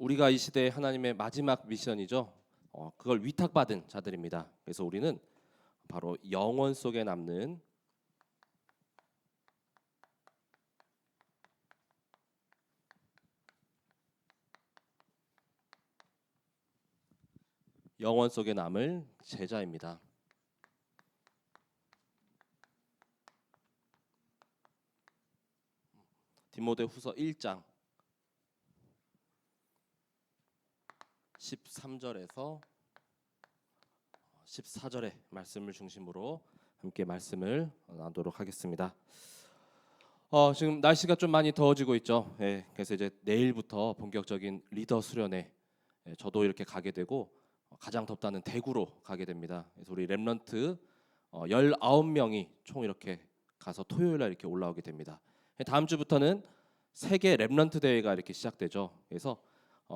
우리가 이 시대의 하나님의 마지막 미션이죠. 그걸 위탁받은 자들입니다. 그래서 우리는 바로 영원 속에 남는 영원 속에 남을 제자입니다. 디모데후서 1장 13절에서 14절의 말씀을 중심으로 함께 말씀을 나누도록 하겠습니다. 지금 날씨가 좀 많이 더워지고 있죠. 그래서 이제 내일부터 본격적인 리더 수련회 저도 이렇게 가게 되고 가장 덥다는 대구로 가게 됩니다. 그래서 우리 렘넌트 19명이 총 이렇게 가서 토요일 날 이렇게 올라오게 됩니다. 다음 주부터는 세계 렘넌트 대회가 이렇게 시작되죠. 그래서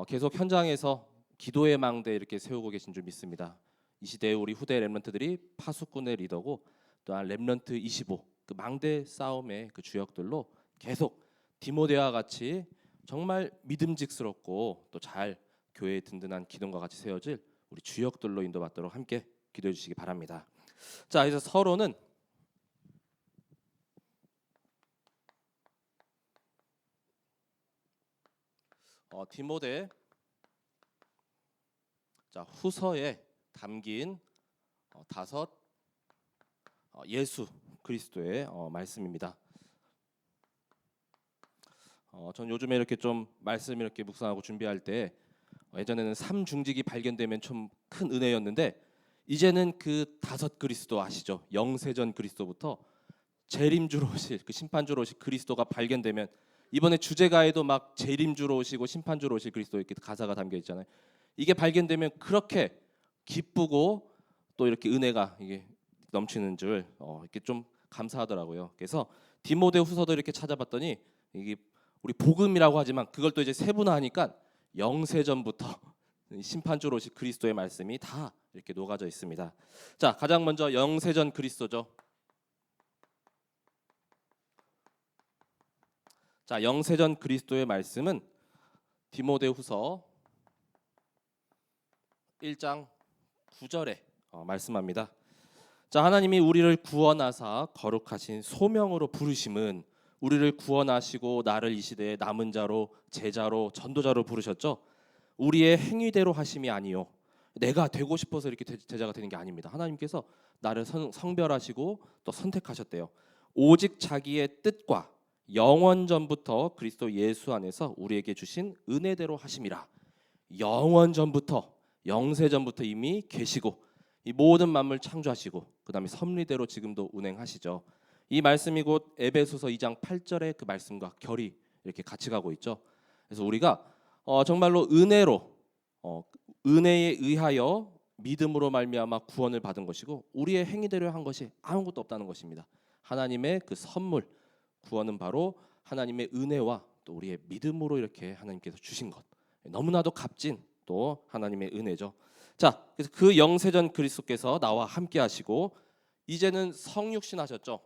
계속 현장에서 기도의 망대 이렇게 세우고 계신 줄 믿습니다. 이 시대에 우리 후대 렘넌트들이 파수꾼의 리더고 또한 렘넌트 25 그 망대 싸움의 그 주역들로 계속 디모데와 같이 정말 믿음직스럽고 또 잘 교회의 든든한 기둥과 같이 세워질 우리 주역들로 인도받도록 함께 기도해 주시기 바랍니다. 자, 그래서 서론은 디모데 후서에 담긴 다섯 예수 그리스도의 말씀입니다. 전 요즘에 이렇게 좀 말씀 이렇게 묵상하고 준비할 때 예전에는 삼중직이 발견되면 좀 큰 은혜였는데 이제는 그 다섯 그리스도 아시죠? 영세전 그리스도부터 재림주로 오실 그 심판주로 오실 그리스도가 발견되면 이번에 주제가에도 막 재림주로 오시고 심판주로 오실 그리스도 이렇게 가사가 담겨 있잖아요. 이게 발견되면 그렇게 기쁘고 또 이렇게 은혜가 이게 넘치는 줄 이렇게 좀 감사하더라고요. 그래서 디모데후서도 이렇게 찾아봤더니 이게 우리 복음이라고 하지만 그걸 또 이제 세분화하니까 영세전부터 심판주로 오실 그리스도의 말씀이 다 이렇게 녹아져 있습니다. 자, 가장 먼저 영세전 그리스도죠. 자, 영세전 그리스도의 말씀은 디모데후서 1장 9절에 말씀합니다. 자, 하나님이 우리를 구원하사 거룩하신 소명으로 부르심은 우리를 구원하시고 나를 이 시대의 남은 자로 제자로 전도자로 부르셨죠. 우리의 행위대로 하심이 아니요 내가 되고 싶어서 이렇게 제자가 되는 게 아닙니다. 하나님께서 나를 성별하시고 또 선택하셨대요. 오직 자기의 뜻과 영원 전부터 그리스도 예수 안에서 우리에게 주신 은혜대로 하심이라. 영원 전부터 영세 전부터 이미 계시고 이 모든 만물 창조하시고 그다음에 섭리대로 지금도 운행하시죠. 이 말씀이 곧 에베소서 2장 8절의 그 말씀과 결이 이렇게 같이 가고 있죠. 그래서 우리가 정말로 은혜로 은혜에 의하여 믿음으로 말미암아 구원을 받은 것이고 우리의 행위대로 한 것이 아무것도 없다는 것입니다. 하나님의 그 선물 구원은 바로 하나님의 은혜와 또 우리의 믿음으로 이렇게 하나님께서 주신 것 너무나도 값진 또 하나님의 은혜죠. 자, 그래서 그 영세전 그리스도께서 나와 함께 하시고 이제는 성육신 하셨죠.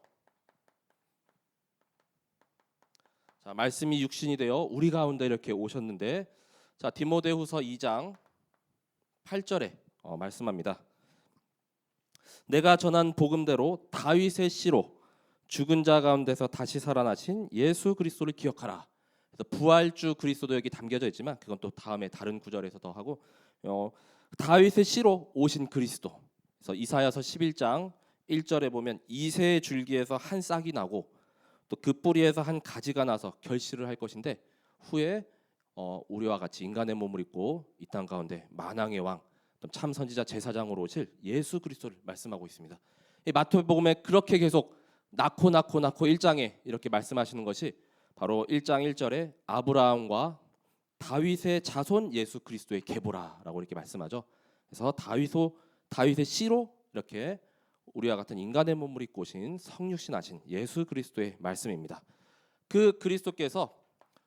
자, 말씀이 육신이 되어 우리 가운데 이렇게 오셨는데 자, 디모데후서 2장 8절에 말씀합니다. 내가 전한 복음대로 다윗의 씨로 죽은 자 가운데서 다시 살아나신 예수 그리스도를 기억하라. 그래서 부활주 그리스도도 여기 담겨져 있지만 그건 또 다음에 다른 구절에서 더 하고 다윗의 씨로 오신 그리스도. 그래서 이사야서 11장 1절에 보면 이새의 줄기에서 한 싹이 나고 또 그 뿌리에서 한 가지가 나서 결실을 할 것인데 후에 우리와 같이 인간의 몸을 입고 이 땅 가운데 만왕의 왕, 참 선지자 제사장으로 오실 예수 그리스도를 말씀하고 있습니다. 이 마태복음에 그렇게 계속 낳고 1장에 이렇게 말씀하시는 것이 바로 1장 1절에 아브라함과 다윗의 자손 예수 그리스도의 계보라라고 이렇게 말씀하죠. 그래서 다윗의 씨로 이렇게 우리와 같은 인간의 몸을 입고 오신 성육신하신 예수 그리스도의 말씀입니다. 그 그리스도께서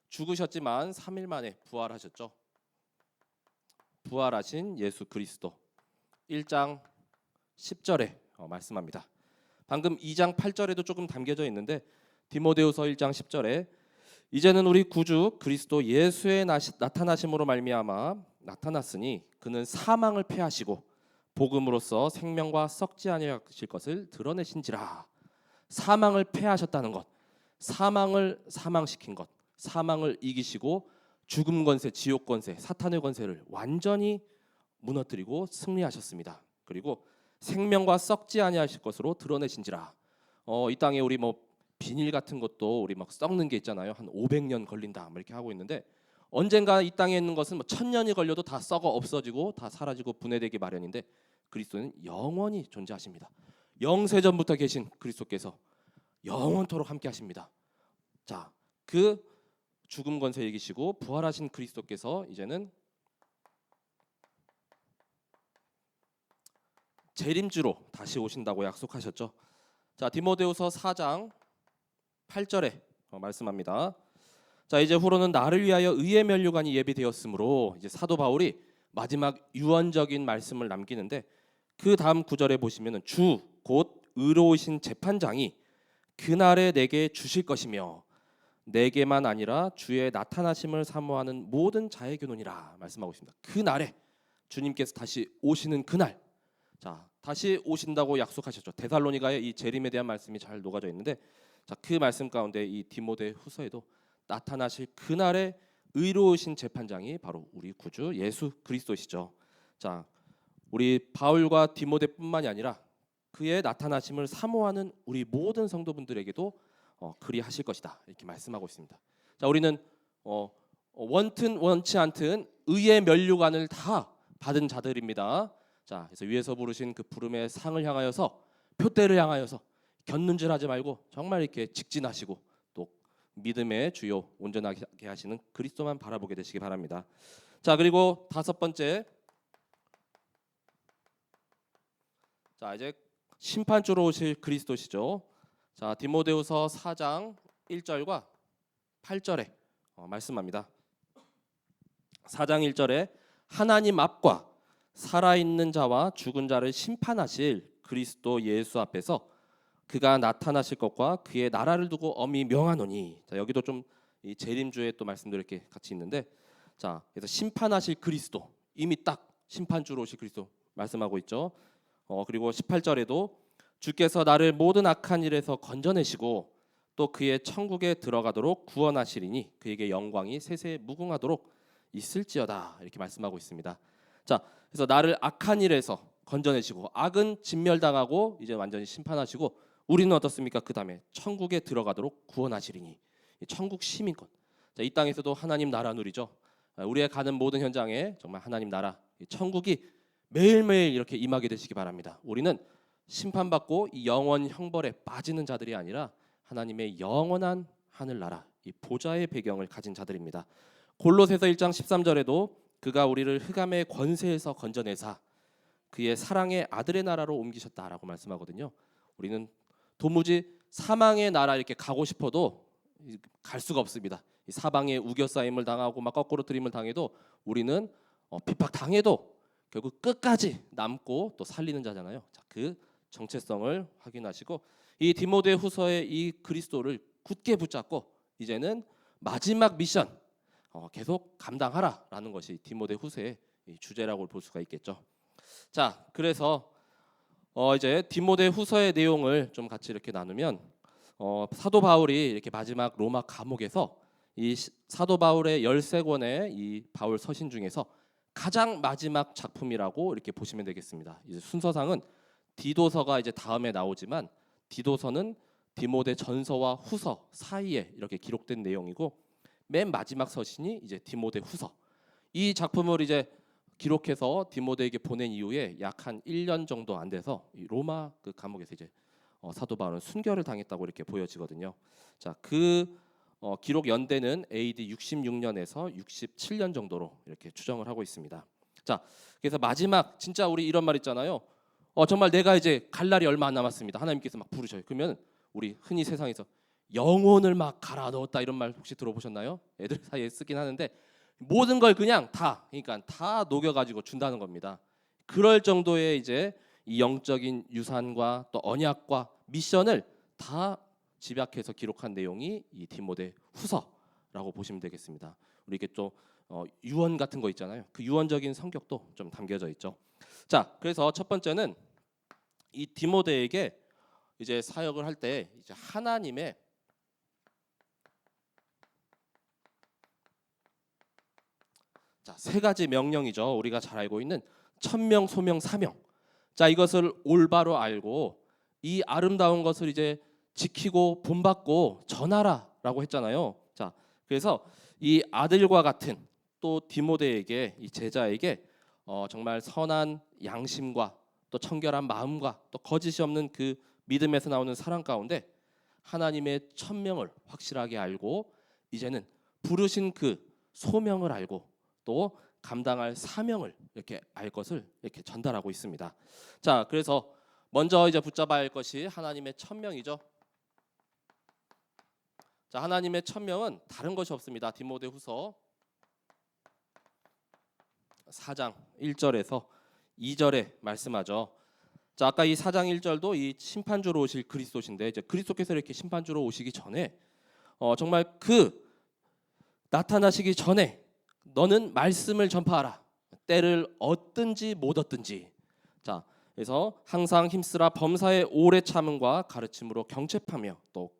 죽으셨지만 3일 만에 부활하셨죠. 부활하신 예수 그리스도 1장 10절에 말씀합니다. 방금 2장 8절에도 조금 담겨져 있는데 디모데후서 1장 10절에 이제는 우리 구주 그리스도 예수의 나타나심으로 말미암아 나타났으니 그는 사망을 패하시고 복음으로써 생명과 썩지 아니하실 것을 드러내신지라. 사망을 패하셨다는 것, 사망을 사망시킨 것, 사망을 이기시고 죽음 권세, 지옥 권세, 사탄의 권세를 완전히 무너뜨리고 승리하셨습니다. 그리고 생명과 썩지 아니하실 것으로 드러내신지라. 이 땅에 우리 뭐 비닐 같은 것도 우리 막 썩는 게 있잖아요. 한 500년 걸린다 이렇게 하고 있는데 언젠가 이 땅에 있는 것은 뭐 1000년이 걸려도 다 썩어 없어지고 다 사라지고 분해되기 마련인데 그리스도는 영원히 존재하십니다. 영세전부터 계신 그리스도께서 영원토록 함께 하십니다. 자, 그 죽음 권세 이기시고 부활하신 그리스도께서 이제는 재림주로 다시 오신다고 약속하셨죠. 자, 디모데후서 4장 8절에 말씀합니다. 자, 이제 후로는 나를 위하여 의의 면류관이 예비되었으므로 이제 사도 바울이 마지막 유언적인 말씀을 남기는데 그 다음 구절에 보시면은 주 곧 의로우신 재판장이 그날에 내게 주실 것이며 내게만 아니라 주의 나타나심을 사모하는 모든 자의 교훈이라 말씀하고 있습니다. 그날에 주님께서 다시 오시는 그날, 자 다시 오신다고 약속하셨죠. 데살로니가의 이 재림에 대한 말씀이 잘 녹아져 있는데, 자 그 말씀 가운데 이 디모데 후서에도 나타나실 그날의 의로우신 재판장이 바로 우리 구주 예수 그리스도시죠. 자 우리 바울과 디모데뿐만이 아니라 그의 나타나심을 사모하는 우리 모든 성도분들에게도 그리하실 것이다 이렇게 말씀하고 있습니다. 자 우리는 원튼 원치 않든 의의 면류관을 다 받은 자들입니다. 자 그래서 위에서 부르신 그 부름의 상을 향하여서 표대를 향하여서 곁눈질하지 말고 정말 이렇게 직진하시고 또 믿음의 주요 온전하게 하시는 그리스도만 바라보게 되시기 바랍니다. 자 그리고 다섯 번째, 자 이제 심판주로 오실 그리스도시죠. 자 디모데후서 4장 1절과 8절에 말씀합니다. 4장 1절에 하나님 앞과 살아있는 자와 죽은 자를 심판하실 그리스도 예수 앞에서 그가 나타나실 것과 그의 나라를 두고 엄히 명하노니. 자 여기도 좀 이 재림주에 또 말씀드릴 게 같이 있는데, 자 그래서 심판하실 그리스도, 이미 딱 심판주로 오실 그리스도 말씀하고 있죠. 그리고 18절에도 주께서 나를 모든 악한 일에서 건져내시고 또 그의 천국에 들어가도록 구원하시리니 그에게 영광이 세세 무궁하도록 있을지어다 이렇게 말씀하고 있습니다. 자 그래서 나를 악한 일에서 건져내시고, 악은 진멸당하고 이제 완전히 심판하시고, 우리는 어떻습니까? 그 다음에 천국에 들어가도록 구원하시리니, 천국 시민권. 자, 이 땅에서도 하나님 나라 누리죠. 우리의 가는 모든 현장에 정말 하나님 나라, 천국이 매일매일 이렇게 임하게 되시기 바랍니다. 우리는 심판받고 이 영원 형벌에 빠지는 자들이 아니라 하나님의 영원한 하늘나라, 이 보좌의 배경을 가진 자들입니다. 골로새서 1장 13절에도 그가 우리를 흑암의 권세에서 건져내사 그의 사랑의 아들의 나라로 옮기셨다라고 말씀하거든요. 우리는 도무지 사망의 나라 이렇게 가고 싶어도 갈 수가 없습니다. 이 사방에 우겨싸임을 당하고 막 거꾸로 들임을 당해도 우리는 핍박 당해도 결국 끝까지 남고 또 살리는 자잖아요. 자, 그 정체성을 확인하시고 이 디모데 후서의 이 그리스도를 굳게 붙잡고 이제는 마지막 미션 계속 감당하라라는 것이 디모데 후서의 주제라고 볼 수가 있겠죠. 자, 그래서 이제 디모데 후서의 내용을 좀 같이 이렇게 나누면 사도 바울이 이렇게 마지막 로마 감옥에서 이 사도 바울의 13권의 이 바울 서신 중에서 가장 마지막 작품이라고 이렇게 보시면 되겠습니다. 이제 순서상은 디도서가 이제 다음에 나오지만 디도서는 디모데 전서와 후서 사이에 이렇게 기록된 내용이고, 맨 마지막 서신이 이제 디모데 후서. 이 작품을 이제 기록해서 디모데에게 보낸 이후에 약 한 1년 정도 안 돼서 이 로마 그 감옥에서 이제 사도 바울은 순교를 당했다고 이렇게 보여지거든요. 자, 그 기록 연대는 AD 66년에서 67년 정도로 이렇게 추정을 하고 있습니다. 자, 그래서 마지막 진짜 우리 이런 말 있잖아요. 정말 내가 이제 갈 날이 얼마 안 남았습니다. 하나님께서 막 부르셔요. 그러면 우리 흔히 세상에서 영혼을 막 갈아 넣었다 이런 말 혹시 들어보셨나요? 애들 사이에 쓰긴 하는데 모든 걸 그냥 다, 그러니까 다 녹여가지고 준다는 겁니다. 그럴 정도의 이제 이 영적인 유산과 또 언약과 미션을 다 집약해서 기록한 내용이 이 디모데 후서, 라고 보시면 되겠습니다. 우리 이게 또 유언 같은 거 있잖아요. 그 유언적인 성격도 좀 담겨져 있죠. 자, 그래서 첫 번째는 이 디모데에게 이제 사역을 할 때 이제 하나님의 세 가지 명령이죠. 우리가 잘 알고 있는 천명, 소명, 사명. 자, 이것을 올바로 알고 이 아름다운 것을 이제 지키고 본받고 전하라라고 했잖아요. 자, 그래서 이 아들과 같은 또 디모데에게 이 제자에게 정말 선한 양심과 또 청결한 마음과 또 거짓이 없는 그 믿음에서 나오는 사랑 가운데 하나님의 천명을 확실하게 알고 이제는 부르신 그 소명을 알고 또 감당할 사명을 이렇게 알 것을 이렇게 전달하고 있습니다. 자, 그래서 먼저 이제 붙잡아야 할 것이 하나님의 천명이죠. 자, 하나님의 천명은 다른 것이 없습니다. 디모데후서 4장 1절에서 2절에 말씀하죠. 자, 아까 이 4장 1절도 이 심판주로 오실 그리스도신데 이제 그리스도께서 이렇게 심판주로 오시기 전에 정말 그 나타나시기 전에 너는 말씀을 전파하라. 때를 얻든지 못 얻든지. 자, 그래서 항상 힘쓰라. 범사에 오래 참음과 가르침으로 경책하며 또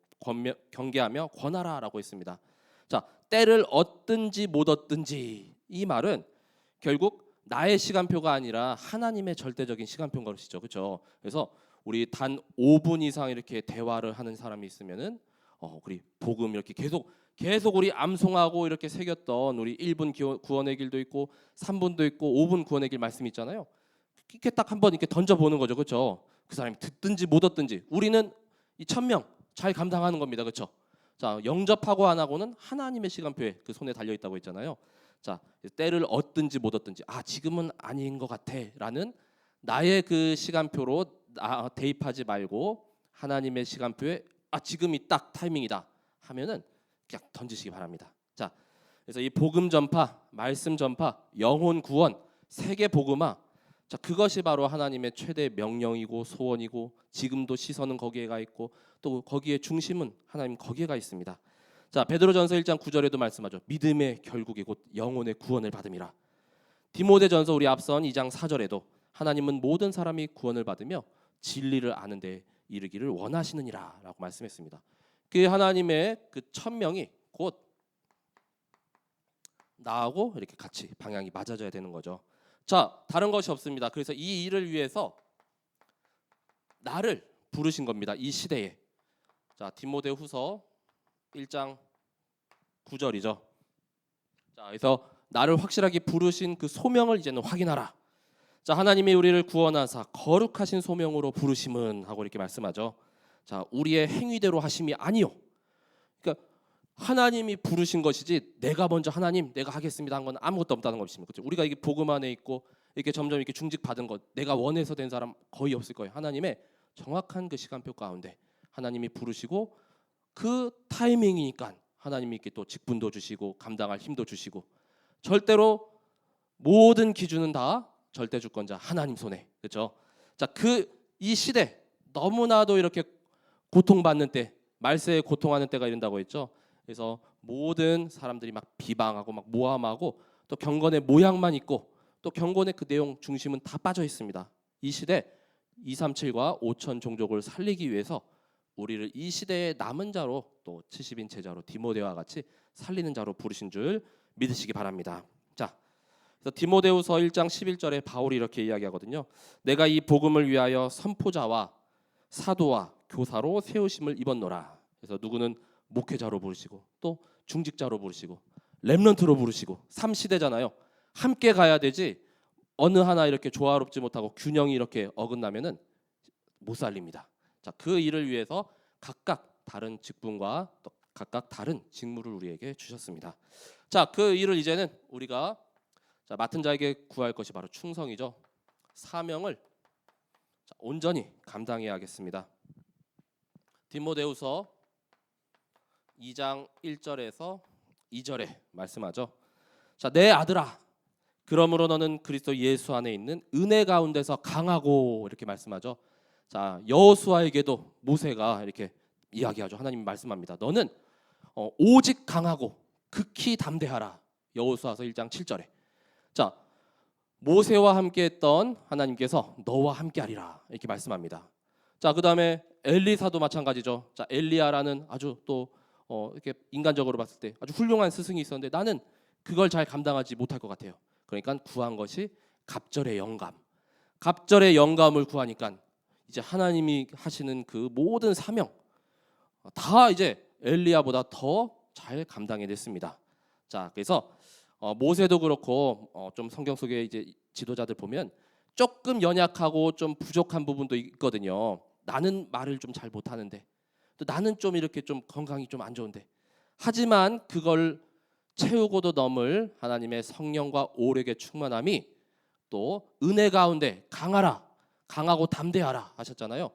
경계하며 권하라라고 했습니다. 자, 때를 얻든지 못 얻든지 이 말은 결국 나의 시간표가 아니라 하나님의 절대적인 시간표인 것이죠. 그렇죠? 그래서 우리 단 5분 이상 이렇게 대화를 하는 사람이 있으면은 우리 복음 이렇게 계속 우리 암송하고 이렇게 새겼던 우리 1분 구원의 길도 있고 3분도 있고 5분 구원의 길 말씀 있잖아요. 이렇게 딱 한번 이렇게 던져 보는 거죠. 그렇죠? 그 사람이 듣든지 못 듣든지 우리는 이 천명 잘 감당하는 겁니다. 그렇죠? 자, 영접하고 안 하고는 하나님의 시간표에 그 손에 달려 있다고 했잖아요. 자, 때를 얻든지 못 얻든지 지금은 아닌 것 같아라는 나의 그 시간표로 대입하지 말고 하나님의 시간표에 지금이 딱 타이밍이다 하면은 그냥 던지시기 바랍니다. 자, 그래서 이 복음 전파, 말씀 전파, 영혼 구원, 세계 복음화, 자, 그것이 바로 하나님의 최대 명령이고 소원이고 지금도 시선은 거기에 가 있고 또 거기에 중심은 하나님 거기에 가 있습니다. 자, 베드로전서 1장 9절에도 말씀하죠. 믿음의 결국이 곧 영혼의 구원을 받음이라. 디모데전서 우리 앞선 2장 4절에도 하나님은 모든 사람이 구원을 받으며 진리를 아는 데 이르기를 원하시느니라라고 말씀했습니다. 그 하나님의 그 천명이 곧 나하고 이렇게 같이 방향이 맞아져야 되는 거죠. 자, 다른 것이 없습니다. 그래서 이 일을 위해서 나를 부르신 겁니다. 이 시대에. 자, 디모데후서 1장 9절이죠. 자, 그래서 나를 확실하게 부르신 그 소명을 이제는 확인하라. 자, 하나님이 우리를 구원하사 거룩하신 소명으로 부르심은 하고 이렇게 말씀하죠. 자, 우리의 행위대로 하심이 아니요. 그러니까 하나님이 부르신 것이지 내가 먼저 하나님 내가 하겠습니다 한 건 아무것도 없다는 것입니다. 그렇죠? 우리가 이게 복음 안에 있고 이렇게 점점 이렇게 중직 받은 것 내가 원해서 된 사람 거의 없을 거예요. 하나님의 정확한 그 시간표 가운데 하나님이 부르시고 그 타이밍이니까 하나님이 이렇게 또 직분도 주시고 감당할 힘도 주시고 절대로 모든 기준은 다 절대 주권자 하나님 손에. 그렇죠? 자, 이 시대 너무나도 이렇게 고통받는 때 말세에 고통하는 때가 이른다고 했죠. 그래서 모든 사람들이 막 비방하고 막 모함하고 또 경건의 모양만 있고 또 경건의 그 내용 중심은 다 빠져 있습니다. 이 시대 237과 5천 종족을 살리기 위해서 우리를 이 시대의 남은 자로 또 70인 제자로 디모데와 같이 살리는 자로 부르신 줄 믿으시기 바랍니다. 자, 그래서 디모데후서 1장 11절에 바울이 이렇게 이야기하거든요. 내가 이 복음을 위하여 선포자와 사도와 교사로 세우심을 입었노라. 그래서 누구는 목회자로 부르시고 또 중직자로 부르시고 렘넌트로 부르시고 3시대잖아요. 함께 가야 되지 어느 하나 이렇게 조화롭지 못하고 균형이 이렇게 어긋나면은 못 살립니다. 자, 그 일을 위해서 각각 다른 직분과 또 각각 다른 직무를 우리에게 주셨습니다. 자, 그 일을 이제는 우리가 맡은 자에게 구할 것이 바로 충성이죠. 사명을 온전히 감당해야겠습니다. 디모데후서 2장 1절에서 2절에 말씀하죠. 자, 내 아들아, 그러므로 너는 그리스도 예수 안에 있는 은혜 가운데서 강하고 이렇게 말씀하죠. 자, 여호수아에게도 모세가 이렇게 이야기하죠. 하나님이 말씀합니다. 너는 오직 강하고 극히 담대하라. 여호수아서 1장 7절에. 자, 모세와 함께했던 하나님께서 너와 함께하리라 이렇게 말씀합니다. 자, 그다음에 엘리사도 마찬가지죠. 자, 엘리야라는 아주 또 이렇게 인간적으로 봤을 때 아주 훌륭한 스승이 있었는데 나는 그걸 잘 감당하지 못할 것 같아요. 그러니까 구한 것이 갑절의 영감. 갑절의 영감을 구하니까 이제 하나님이 하시는 그 모든 사명 다 이제 엘리야보다 더 잘 감당해냈습니다. 자, 그래서 모세도 그렇고 좀 성경 속에 이제 지도자들 보면 조금 연약하고 좀 부족한 부분도 있거든요. 나는 말을 좀 잘 못하는데 또 나는 좀 이렇게 좀 건강이 좀 안 좋은데 하지만 그걸 채우고도 넘을 하나님의 성령과 오력의 충만함이 또 은혜 가운데 강하라 강하고 담대하라 하셨잖아요.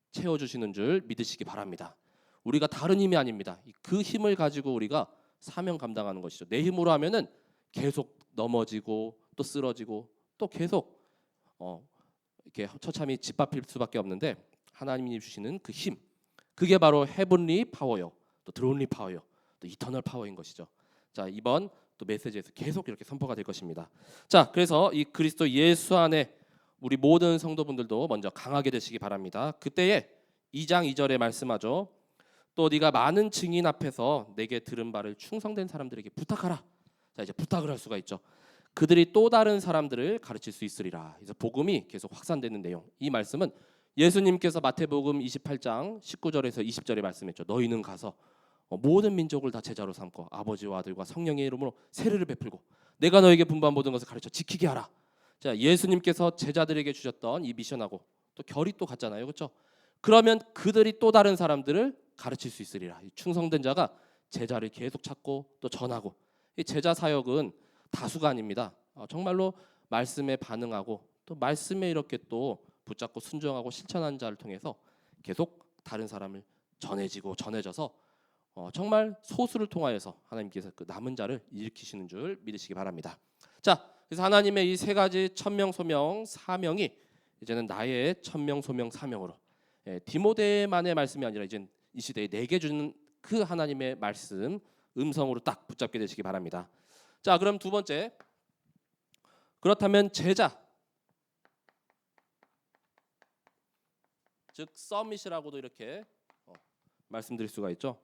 채워주시는 줄 믿으시기 바랍니다. 우리가 다른 힘이 아닙니다. 그 힘을 가지고 우리가 사명 감당하는 것이죠. 내 힘으로 하면은 계속 넘어지고 또 쓰러지고 또 계속 이렇게 처참히 짓밟힐 수밖에 없는데 하나님이 주시는 그 힘, 그게 바로 헤븐리 파워요, 또 드론리 파워요, 또 이터널 파워인 것이죠. 자, 이번 또 메시지에서 계속 이렇게 선포가 될 것입니다. 자, 그래서 이 그리스도 예수 안에 우리 모든 성도분들도 먼저 강하게 되시기 바랍니다. 그때에 2장 2절에 말씀하죠. 또 네가 많은 증인 앞에서 내게 들은 바를 충성된 사람들에게 부탁하라. 자, 이제 부탁을 할 수가 있죠. 그들이 또 다른 사람들을 가르칠 수 있으리라. 그래서 복음이 계속 확산되는 내용. 이 말씀은 예수님께서 마태복음 28장 19절에서 20절에 말씀했죠. 너희는 가서 모든 민족을 다 제자로 삼고 아버지와 아들과 성령의 이름으로 세례를 베풀고 내가 너에게 분부한 모든 것을 가르쳐 지키게 하라. 자, 예수님께서 제자들에게 주셨던 이 미션하고 또 결이 또 같잖아요. 그렇죠? 그러면 그들이 또 다른 사람들을 가르칠 수 있으리라. 충성된 자가 제자를 계속 찾고 또 전하고, 이 제자 사역은 다수가 아닙니다. 정말로 말씀에 반응하고 또 말씀에 이렇게 또 붙잡고 순종하고 실천하는 자를 통해서 계속 다른 사람을 전해져서 정말 소수를 통하여서 하나님께서 그 남은 자를 일으키시는 줄 믿으시기 바랍니다. 자, 그래서 하나님의 이 세 가지 천명 소명 사명이 이제는 나의 천명 소명 사명으로, 디모데만의 말씀이 아니라 이제 이 시대에 내게 주는 그 하나님의 말씀 음성으로 딱 붙잡게 되시기 바랍니다. 자, 그럼 두 번째, 그렇다면 제자, 즉 서밋이라고도 이렇게 말씀드릴 수가 있죠.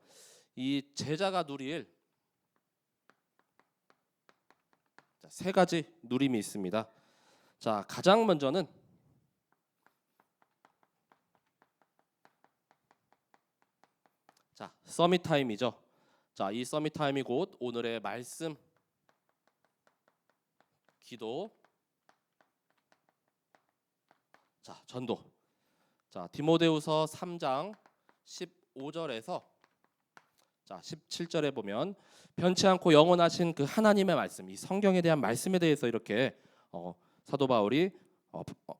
이 제자가 누릴 세 가지 누림이 있습니다. 자, 가장 먼저는 자, 서밋 타임이죠. 자, 이 서밋 타임이 곧 오늘의 말씀, 기도, 자, 전도. 자, 디모데후서 3장 15절에서 자, 17절에 보면 변치 않고 영원하신 그 하나님의 말씀, 이 성경에 대한 말씀에 대해서 이렇게 사도 바울이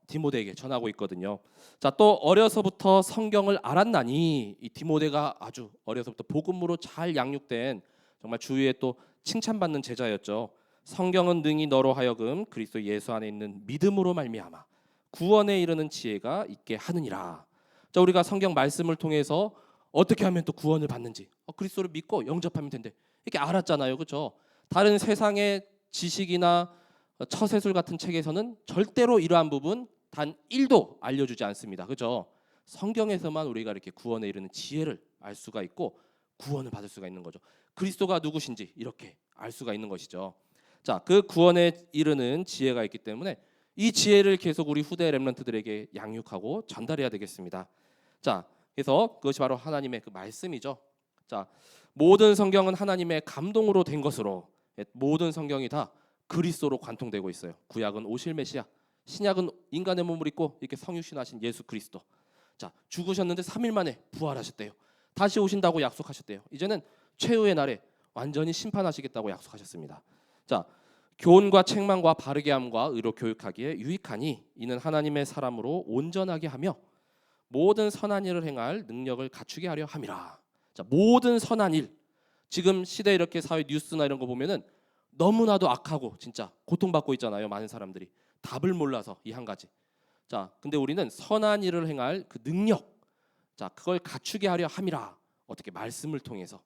디모데에게 전하고 있거든요. 자, 또 어려서부터 성경을 알았나니, 이 디모데가 아주 어려서부터 복음으로 잘 양육된 정말 주위에 또 칭찬받는 제자였죠. 성경은 능히 너로 하여금 그리스도 예수 안에 있는 믿음으로 말미암아 구원에 이르는 지혜가 있게 하느니라. 자, 우리가 성경 말씀을 통해서 어떻게 하면 또 구원을 받는지, 그리스도를 믿고 영접하면 된대, 이렇게 알았잖아요. 그렇죠? 다른 세상의 지식이나 처세술 같은 책에서는 절대로 이러한 부분 단 1도 알려주지 않습니다. 그렇죠? 성경에서만 우리가 이렇게 구원에 이르는 지혜를 알 수가 있고 구원을 받을 수가 있는 거죠. 그리스도가 누구신지 이렇게 알 수가 있는 것이죠. 자, 그 구원에 이르는 지혜가 있기 때문에 이 지혜를 계속 우리 후대 렘넌트들에게 양육하고 전달해야 되겠습니다. 자, 그래서 그것이 바로 하나님의 그 말씀이죠. 자, 모든 성경은 하나님의 감동으로 된 것으로 모든 성경이 다 그리스도로 관통되고 있어요. 구약은 오실 메시아, 신약은 인간의 몸을 입고 이렇게 성육신하신 예수 그리스도. 자, 죽으셨는데 3일 만에 부활하셨대요. 다시 오신다고 약속하셨대요. 이제는 최후의 날에 완전히 심판하시겠다고 약속하셨습니다. 자, 교훈과 책망과 바르게 함과 의로 교육하기에 유익하니 이는 하나님의 사람으로 온전하게 하며 모든 선한 일을 행할 능력을 갖추게 하려 함이라. 자, 모든 선한 일. 지금 시대 이렇게 사회 뉴스나 이런 거 보면은 너무나도 악하고 진짜 고통받고 있잖아요. 많은 사람들이 답을 몰라서 이 한 가지. 자, 근데 우리는 선한 일을 행할 그 능력, 자, 그걸 갖추게 하려 함이라. 어떻게 말씀을 통해서.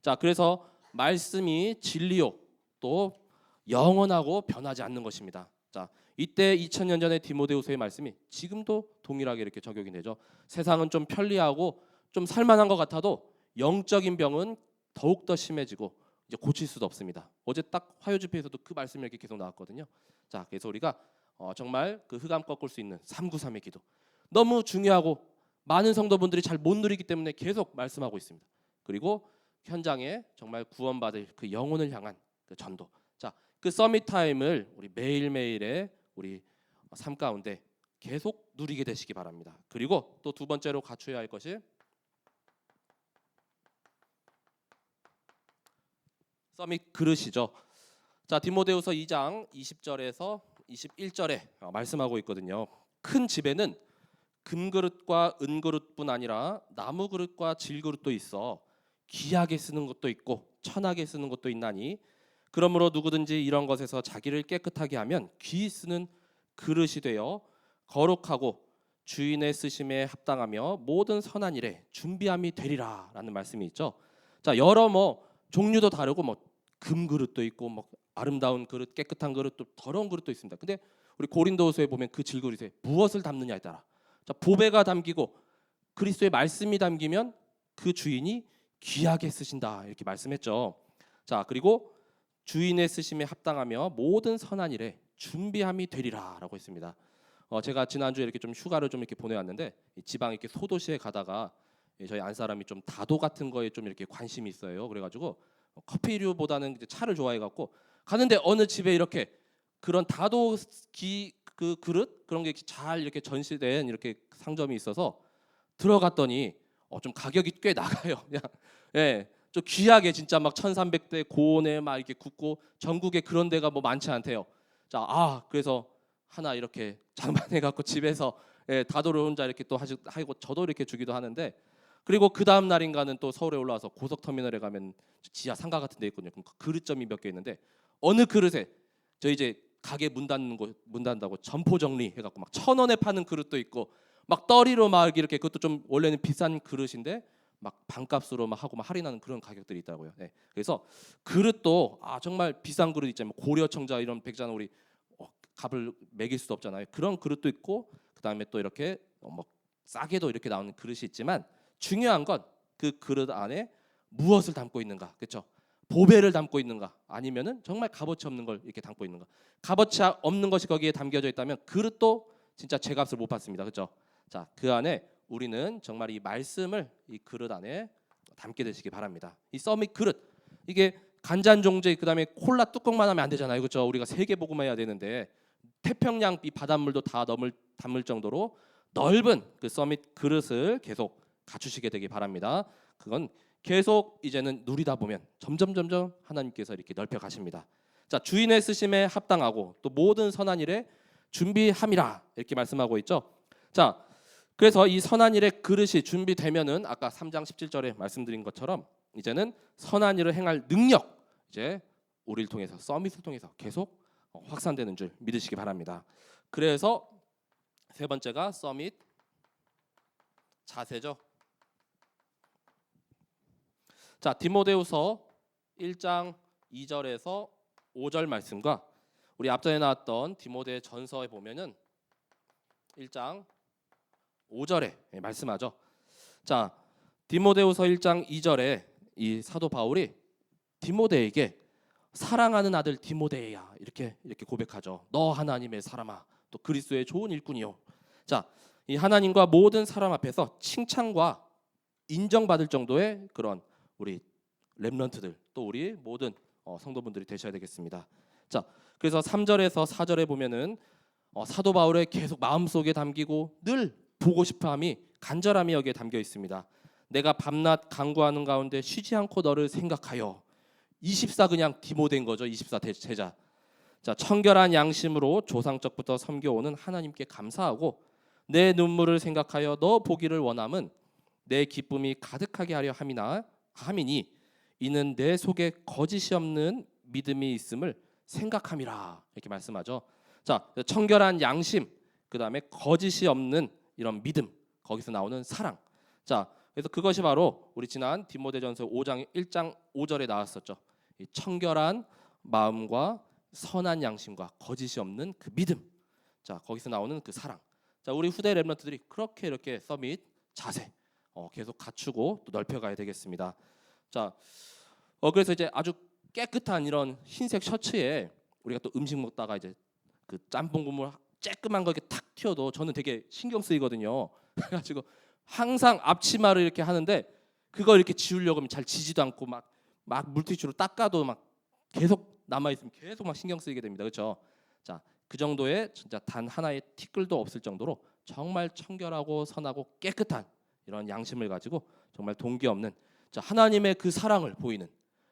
자, 그래서 말씀이 진리요 또 영원하고 변하지 않는 것입니다. 자, 이때 2000년 전의 디모데후서의 말씀이 지금도 동일하게 이렇게 적용이 되죠. 세상은 좀 편리하고 좀 살만한 것 같아도 영적인 병은 더욱 더 심해지고 이제 고칠 수도 없습니다. 어제 딱 화요 집회에서도 그 말씀이 이렇게 계속 나왔거든요. 자, 그래서 우리가 정말 그 흑암 꺾을 수 있는 393의 기도 너무 중요하고 많은 성도분들이 잘 못 누리기 때문에 계속 말씀하고 있습니다. 그리고 현장에 정말 구원받을 그 영혼을 향한 그 전도. 자, 그 서밋 타임을 우리 매일매일의 우리 삶 가운데 계속 누리게 되시기 바랍니다. 그리고 또 두 번째로 갖춰야 할 것이 서밋 그릇이죠. 자, 디모데후서 2장 20절에서 21절에 말씀하고 있거든요. 큰 집에는 금그릇과 은그릇뿐 아니라 나무그릇과 질그릇도 있어 귀하게 쓰는 것도 있고 천하게 쓰는 것도 있나니 그러므로 누구든지 이런 것에서 자기를 깨끗하게 하면 귀히 쓰는 그릇이 되어 거룩하고 주인의 쓰심에 합당하며 모든 선한 일에 준비함이 되리라 라는 말씀이 있죠. 자, 여러 종류도 다르고 금그릇도 있고 아름다운 그릇, 깨끗한 그릇, 또 더러운 그릇도 있습니다. 근데 우리 고린도후서에 보면 그 질그릇에 무엇을 담느냐에 따라 자, 보배가 담기고 그리스도의 말씀이 담기면 그 주인이 귀하게 쓰신다 이렇게 말씀했죠. 자, 그리고 주인의 쓰심에 합당하며 모든 선한 일에 준비함이 되리라라고 했습니다. 제가 지난주에 이렇게 좀 휴가를 좀 이렇게 보내왔는데 지방 이렇게 소도시에 가다가 저희 안 사람이 좀 다도 같은 거에 좀 이렇게 관심이 있어요. 그래가지고 커피류보다는 이제 차를 좋아해갖고 가는데 어느 집에 이렇게 그런 다도 그 그릇 그런 게 잘 이렇게 전시된 이렇게 상점이 있어서 들어갔더니 좀 가격이 꽤 나가요. 그냥 좀 귀하게 진짜 1300대 고온에 이렇게 굽고 전국에 그런 데가 많지 않대요. 자, 그래서 하나 이렇게 장만해 갖고 집에서 다도를 혼자 이렇게 또 하고 저도 이렇게 주기도 하는데 그리고 그 다음 날인가는 또 서울에 올라와서 고속터미널에 가면 지하 상가 같은 데 있거든요. 그럼 그릇점이 몇 개 있는데 어느 그릇에 저 이제 가게 문 닫는다고 점포 정리 해갖고 1,000원에 파는 그릇도 있고 떨이로 이렇게 그것도 좀 원래는 비싼 그릇인데 반값으로 하고 할인하는 그런 가격들이 있더라고요. 그래서 그릇도 정말 비싼 그릇 있잖아요. 고려청자 이런 백자는 우리 값을 매길 수도 없잖아요. 그런 그릇도 있고 그 다음에 또 이렇게 싸게도 이렇게 나오는 그릇이 있지만 중요한 건 그 그릇 안에 무엇을 담고 있는가, 그렇죠? 보배를 담고 있는가, 아니면은 정말 값어치 없는 걸 이렇게 담고 있는가. 값어치 없는 것이 거기에 담겨져 있다면 그릇도 진짜 제값을 못 받습니다, 그렇죠? 자, 그 안에 우리는 정말 이 말씀을 이 그릇 안에 담게 되시기 바랍니다. 이 서밋 그릇 이게 간장 종제 그다음에 콜라 뚜껑만 하면 안 되잖아요, 그렇죠? 우리가 세계복음해야 되는데 태평양 이 바닷물도 다 담을 정도로 넓은 그 서밋 그릇을 계속 갖추시게 되기 바랍니다. 그건 계속 이제는 누리다 보면 점점 하나님께서 이렇게 넓혀 가십니다. 자, 주인의 쓰심에 합당하고 또 모든 선한 일에 준비함이라 이렇게 말씀하고 있죠. 자, 그래서 이 선한 일의 그릇이 준비되면은 아까 3장 17절에 말씀드린 것처럼 이제는 선한 일을 행할 능력 이제 우리를 통해서 서밋을 통해서 계속 확산되는 줄 믿으시기 바랍니다. 그래서 세 번째가 서밋 자세죠. 자, 디모데후서 1장 2절에서 5절 말씀과 우리 앞전에 나왔던 디모데 전서에 보면은 1장 5절에 말씀하죠. 자, 디모데후서 1장 2절에 이 사도 바울이 디모데에게 사랑하는 아들 디모데야 이렇게 고백하죠. 너 하나님의 사람아, 또 그리스도의 좋은 일꾼이요. 자, 이 하나님과 모든 사람 앞에서 칭찬과 인정받을 정도의 그런 우리 렘넌트들 또 우리 모든 성도분들이 되셔야 되겠습니다. 자, 그래서 3절에서 4절에 보면은 사도 바울의 계속 마음속에 담기고 늘 보고 싶어함이 간절함이 여기에 담겨 있습니다. 내가 밤낮 간구하는 가운데 쉬지 않고 너를 생각하여 24 그냥 디모데인 거죠. 24 제자. 자, 청결한 양심으로 조상적부터 섬겨오는 하나님께 감사하고 내 눈물을 생각하여 너 보기를 원함은 내 기쁨이 가득하게 하려 함이니 이는 내 속에 거짓이 없는 믿음이 있음을 생각함이라 이렇게 말씀하죠. 자, 청결한 양심, 그 다음에 거짓이 없는 이런 믿음, 거기서 나오는 사랑. 자, 그래서 그것이 바로 우리 지난 디모데전서 5장 1장 5절에 나왔었죠. 이 청결한 마음과 선한 양심과 거짓이 없는 그 믿음. 자, 거기서 나오는 그 사랑. 자, 우리 후대 렘넌트들이 그렇게 이렇게 서밋 자세 계속 갖추고 또 넓혀가야 되겠습니다. 자, 그래서 이제 아주 깨끗한 이런 흰색 셔츠에 우리가 또 음식 먹다가 이제 그 짬뽕 국물 쬐끔한 거 이렇게 탁 튀어도 저는 되게 신경 쓰이거든요. 그래가지고 항상 앞치마를 이렇게 하는데 그거 이렇게 지우려고 하면 잘 지지도 않고 막 물티슈로 닦아도 막 계속 남아 있으면 계속 막 신경 쓰이게 됩니다. 그렇죠? 자, 그 정도의 진짜 단 하나의 티끌도 없을 정도로 정말 청결하고 선하고 깨끗한 이런 양심을 가지고 정말 동기 없는 자, 하나님의 그 사랑을 보이는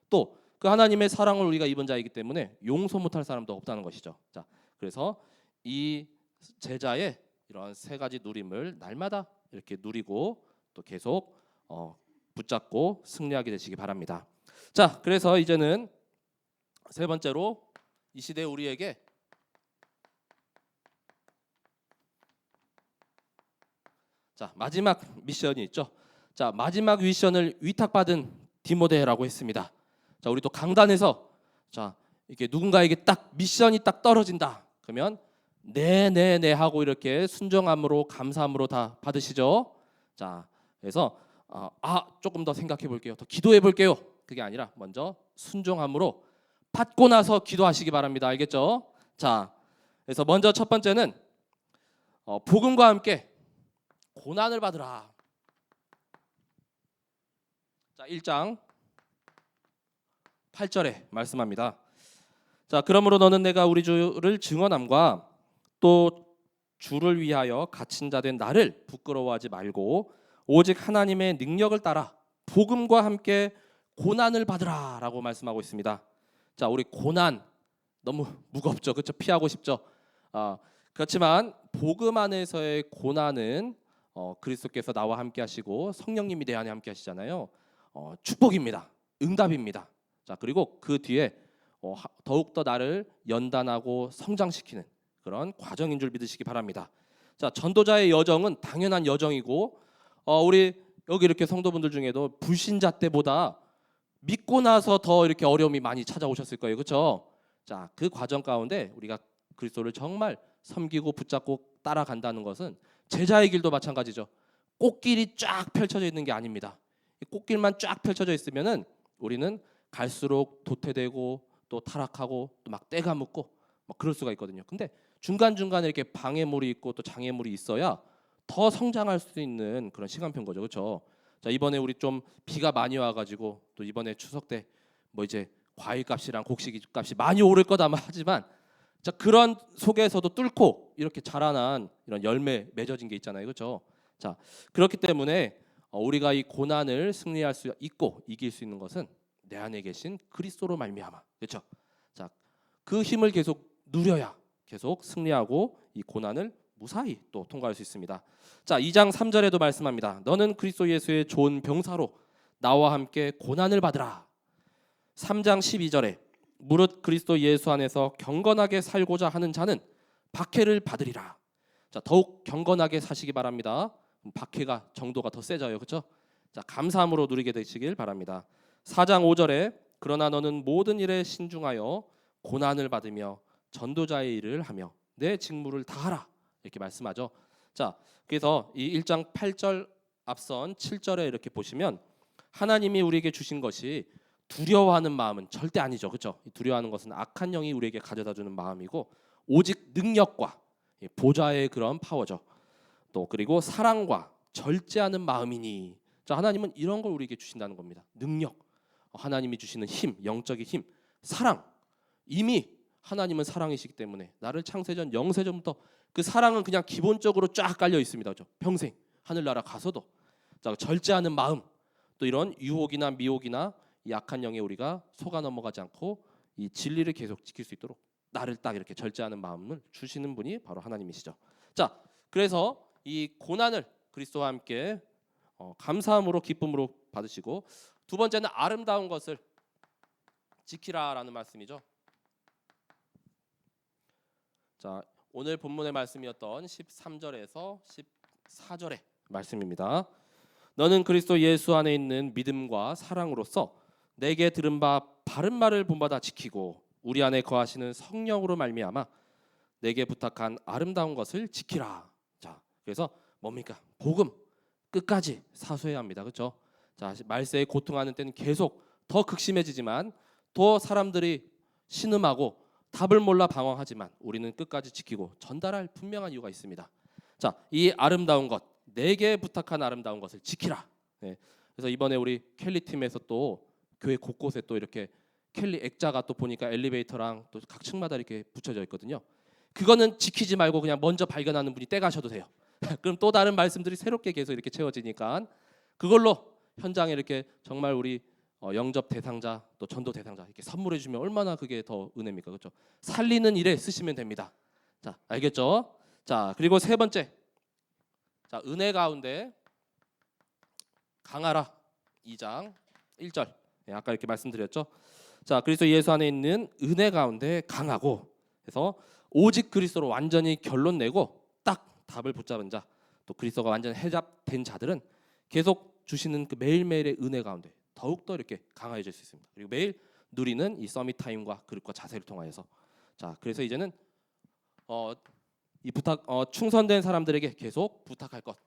또 그 하나님의 사랑을 우리가 입은 자이기 때문에 용서 못할 사람도 없다는 것이죠. 자, 그래서 이 제자의 이런 세 가지 누림을 날마다 이렇게 누리고 또 계속 붙잡고 승리하게 되시기 바랍니다. 자, 그래서 이제는 세 번째로 이 시대 우리에게 자, 마지막 미션이 있죠. 자, 마지막 미션을 위탁받은 디모데라고 했습니다. 자, 우리 또 강단에서 자, 이렇게 누군가에게 딱 미션이 딱 떨어진다. 그러면 네 하고 이렇게 순종함으로 감사함으로 다 받으시죠. 자, 그래서 조금 더 생각해 볼게요. 더 기도해 볼게요. 그게 아니라 먼저 순종함으로 받고 나서 기도하시기 바랍니다. 알겠죠? 자, 그래서 먼저 첫 번째는 복음과 함께 고난을 받으라. 자, 1장 8절에 말씀합니다. 자, 그러므로 너는 내가 우리 주를 증언함과 또 주를 위하여 갇힌 자 된 나를 부끄러워하지 말고 오직 하나님의 능력을 따라 복음과 함께 고난을 받으라라고 말씀하고 있습니다. 자, 우리 고난 너무 무겁죠, 그렇죠? 피하고 싶죠. 그렇지만 복음 안에서의 고난은 그리스도께서 나와 함께하시고 성령님이 내 안에 함께하시잖아요. 축복입니다. 응답입니다. 자, 그리고 그 뒤에 더욱 더 나를 연단하고 성장시키는 그런 과정인 줄 믿으시기 바랍니다. 자, 전도자의 여정은 당연한 여정이고 우리 여기 이렇게 성도분들 중에도 불신자 때보다 믿고 나서 더 이렇게 어려움이 많이 찾아오셨을 거예요. 그렇죠? 자, 그 과정 가운데 우리가 그리스도를 정말 섬기고 붙잡고 따라간다는 것은 제자의 길도 마찬가지죠. 꽃길이 쫙 펼쳐져 있는 게 아닙니다. 꽃길만 쫙 펼쳐져 있으면은 우리는 갈수록 도태되고 또 타락하고 또 막 때가 묻고 막 그럴 수가 있거든요. 근데 중간중간에 이렇게 방해물이 있고 또 장애물이 있어야 더 성장할 수 있는 그런 시간표인 거죠. 그렇죠? 자, 이번에 우리 좀 비가 많이 와가지고 또 이번에 추석 때 뭐 이제 과일값이랑 곡식이 값이 많이 오를 거다 하지만 자, 그런 속에서도 뚫고 이렇게 자라난 이런 열매 맺어진 게 있잖아요. 그렇죠? 자, 그렇기 때문에 우리가 이 고난을 승리할 수 있고 이길 수 있는 것은 내 안에 계신 그리스도로 말미암아. 그렇죠? 자, 그 힘을 계속 누려야 계속 승리하고 이 고난을 무사히 또 통과할 수 있습니다. 자, 2장 3절에도 말씀합니다. 너는 그리스도 예수의 좋은 병사로 나와 함께 고난을 받으라. 3장 12절에 무릇 그리스도 예수 안에서 경건하게 살고자 하는 자는 박해를 받으리라. 자, 더욱 경건하게 사시기 바랍니다. 박해가 정도가 더 세져요. 그렇죠? 자, 감사함으로 누리게 되시길 바랍니다. 4장 5절에 그러나 너는 모든 일에 신중하여 고난을 받으며 전도자의 일을 하며 내 직무를 다하라. 이렇게 말씀하죠. 자, 그래서 이 1장 8절 앞선 7절에 이렇게 보시면 하나님이 우리에게 주신 것이 두려워하는 마음은 절대 아니죠. 그렇죠? 두려워하는 것은 악한 영이 우리에게 가져다 주는 마음이고 오직 능력과 보좌의 그런 파워죠. 또 그리고 사랑과 절제하는 마음이니. 자, 하나님은 이런 걸 우리에게 주신다는 겁니다. 능력, 하나님이 주시는 힘, 영적인 힘, 사랑. 이미 하나님은 사랑이시기 때문에 나를 창세전 영세전부터 그 사랑은 그냥 기본적으로 쫙 깔려 있습니다. 그렇죠? 평생 하늘나라 가서도. 자, 절제하는 마음, 또 이런 유혹이나 미혹이나 약한 영에 우리가 속아 넘어가지 않고 이 진리를 계속 지킬 수 있도록 나를 딱 이렇게 절제하는 마음을 주시는 분이 바로 하나님이시죠. 자, 그래서 이 고난을 그리스도와 함께 감사함으로 기쁨으로 받으시고 두 번째는 아름다운 것을 지키라라는 말씀이죠. 자, 오늘 본문의 말씀이었던 13절에서 14절의 말씀입니다. 너는 그리스도 예수 안에 있는 믿음과 사랑으로서 내게 들은 바 바른 말을 본받아 지키고 우리 안에 거하시는 성령으로 말미암아 내게 부탁한 아름다운 것을 지키라. 자, 그래서 뭡니까? 복음 끝까지 사수해야 합니다. 그렇죠? 자, 말세에 고통하는 때는 계속 더 극심해지지만 더 사람들이 신음하고 답을 몰라 방황하지만 우리는 끝까지 지키고 전달할 분명한 이유가 있습니다. 자, 이 아름다운 것, 내게 부탁한 아름다운 것을 지키라. 네. 그래서 이번에 우리 켈리 팀에서 또 교회 곳곳에 또 이렇게 켈리 액자가 또 보니까 엘리베이터랑 또 각 층마다 이렇게 붙여져 있거든요. 그거는 지키지 말고 그냥 먼저 발견하는 분이 떼가셔도 돼요. 그럼 또 다른 말씀들이 새롭게 계속 이렇게 채워지니까 그걸로 현장에 이렇게 정말 우리 영접 대상자 또 전도 대상자 이렇게 선물해 주면 얼마나 그게 더 은혜입니까? 그렇죠? 살리는 일에 쓰시면 됩니다. 자, 알겠죠? 자, 그리고 세 번째. 자, 은혜 가운데 강하라. 2장 1절. 네, 아까 이렇게 말씀드렸죠? 자, 그리스도 예수 안에 있는 은혜 가운데 강하고 그래서 오직 그리스도로 완전히 결론 내고 딱 답을 붙잡은 자, 또 그리스도가 완전 해답된 자들은 계속 주시는 그 매일매일의 은혜 가운데 더욱더 이렇게 강해질 수 있습니다. 그리고 매일 누리는 이 서밋 타임과 그릇과 자세를 통하여서 자, 그래서 이제는 이 부탁 충성된 사람들에게 계속 부탁할 것.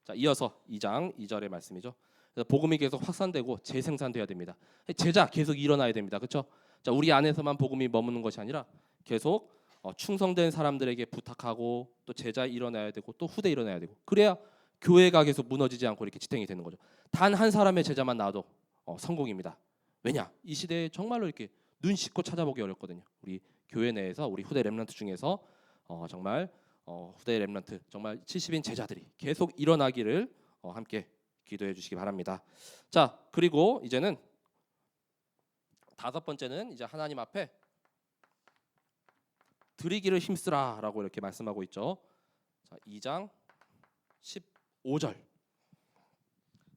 자, 이어서 2장 2절의 말씀이죠. 그래서 복음이 계속 확산되고 재생산돼야 됩니다. 제자 계속 일어나야 됩니다. 그렇죠? 자, 우리 안에서만 복음이 머무는 것이 아니라 계속 충성된 사람들에게 부탁하고 또 제자 일어나야 되고 또 후대 일어나야 되고 그래야 교회가 계속 무너지지 않고 이렇게 지탱이 되는 거죠. 단 한 사람의 제자만 나와도 성공입니다. 왜냐? 이 시대에 정말로 이렇게 눈 씻고 찾아보기 어렵거든요. 우리 교회 내에서 우리 후대 렘넌트 중에서 정말 후대 렘넌트 정말 70인 제자들이 계속 일어나기를 함께 기도해 주시기 바랍니다. 자, 그리고 이제는 다섯 번째는 이제 하나님 앞에 드리기를 힘쓰라라고 이렇게 말씀하고 있죠. 자, 2장 15절.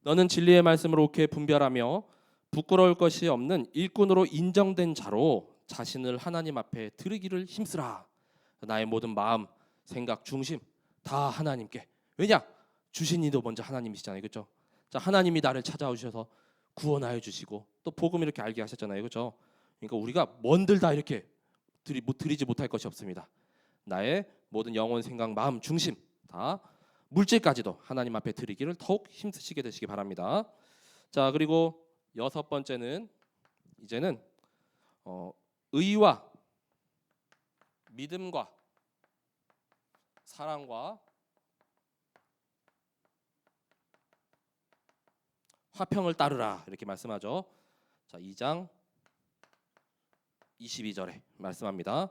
너는 진리의 말씀을 옳게 분별하며 부끄러울 것이 없는 일꾼으로 인정된 자로 자신을 하나님 앞에 드리기를 힘쓰라. 나의 모든 마음, 생각, 중심 다 하나님께. 왜냐? 주신 이도 먼저 하나님이시잖아요. 그렇죠? 자, 하나님이 나를 찾아오셔서 구원하여 주시고 또 복음 이렇게 알게 하셨잖아요. 그렇죠? 그러니까 우리가 뭔들 다 이렇게 드리지 못할 것이 없습니다. 나의 모든 영혼, 생각, 마음, 중심 다 물질까지도 하나님 앞에 드리기를 더욱 힘쓰시게 되시기 바랍니다. 자, 그리고 여섯 번째는 이제는 의와 믿음과 사랑과 화평을 따르라 이렇게 말씀하죠. 자, 2장 22절에 말씀합니다.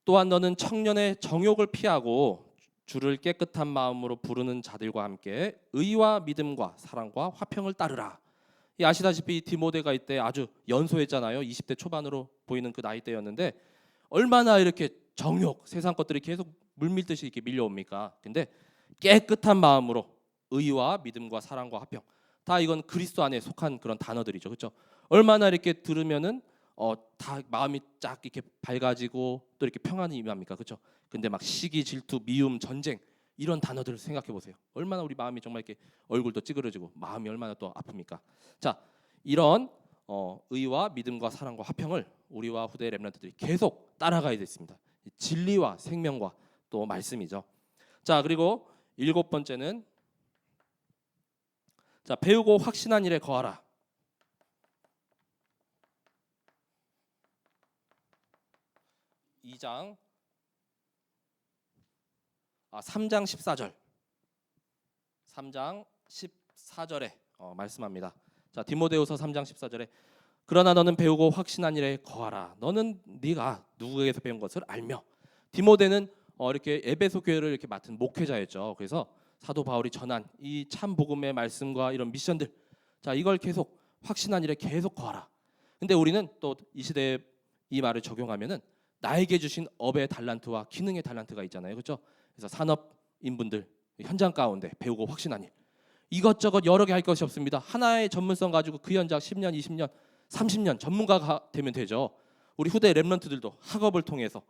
또한 너는 청년의 정욕을 피하고 주를 깨끗한 마음으로 부르는 자들과 함께 의와 믿음과 사랑과 화평을 따르라. 아시다시피 디모데가 이때 아주 연소했잖아요. 20대 초반으로 보이는 그 나이대였는데 얼마나 이렇게 정욕, 세상 것들이 계속 물밀듯이 이렇게 밀려옵니까? 근데 깨끗한 마음으로 의와 믿음과 사랑과 화평 다 이건 그리스도 안에 속한 그런 단어들이죠. 그렇죠? 얼마나 이렇게 들으면은 다 마음이 쫙 이렇게 밝아지고 또 이렇게 평안이 임합니까? 그렇죠? 근데 막 시기, 질투, 미움, 전쟁 이런 단어들을 생각해 보세요. 얼마나 우리 마음이 정말 이렇게 얼굴도 찌그러지고 마음이 얼마나 또 아픕니까? 자, 이런 의와 믿음과 사랑과 화평을 우리와 후대 렘넌트들이 계속 따라가야 됐습니다. 진리와 생명과 또 말씀이죠. 자, 그리고 일곱 번째는 자, 배우고 확신한 일에 거하라. 3장 14절 3장 14절에 말씀합니다. 자, 디모데후서 3장 14절에 그러나 너는 배우고 확신한 일에 거하라. 너는 네가 누구에게서 배운 것을 알며. 디모데는 이렇게 에베소 교회를 이렇게 맡은 목회자였죠. 그래서 사도 바울이 전한 이 참 복음의 말씀과 이런 미션들, 자, 이걸 계속 확신한 일에 계속 거하라. 근데 우리는 또 이 시대에 이 말을 적용하면은 나에게 주신 업의 달란트와 기능의 달란트가 있잖아요. 그렇죠? 그래서 산업인분들 현장 가운데 배우고 확신한 일. 이것저것 여러 개 할 것이 없습니다. 하나의 전문성 가지고 그 현장 10년, 20년, 30년 전문가가 되면 되죠. 우리 후대 렘넌트들도 학업을 통해서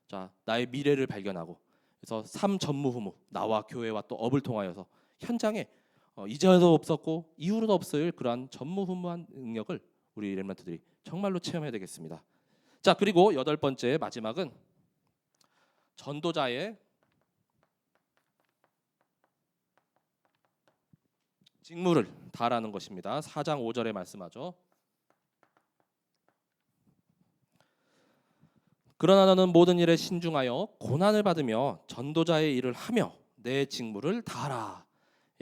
자, 나의 미래를 발견하고 그래서 삼전무후무 나와 교회와 또 업을 통하여서 현장에 이전에도 없었고 이후로도 없을 그러한 전무후무한 능력을 우리 렘넌트들이 정말로 체험해야 되겠습니다. 자, 그리고 여덟 번째 마지막은 전도자의 직무를 다하라는 것입니다. 4장 5절에 말씀하죠. 그러나 너는 모든 일에 신중하여 고난을 받으며 전도자의 일을 하며 내 직무를 다하라.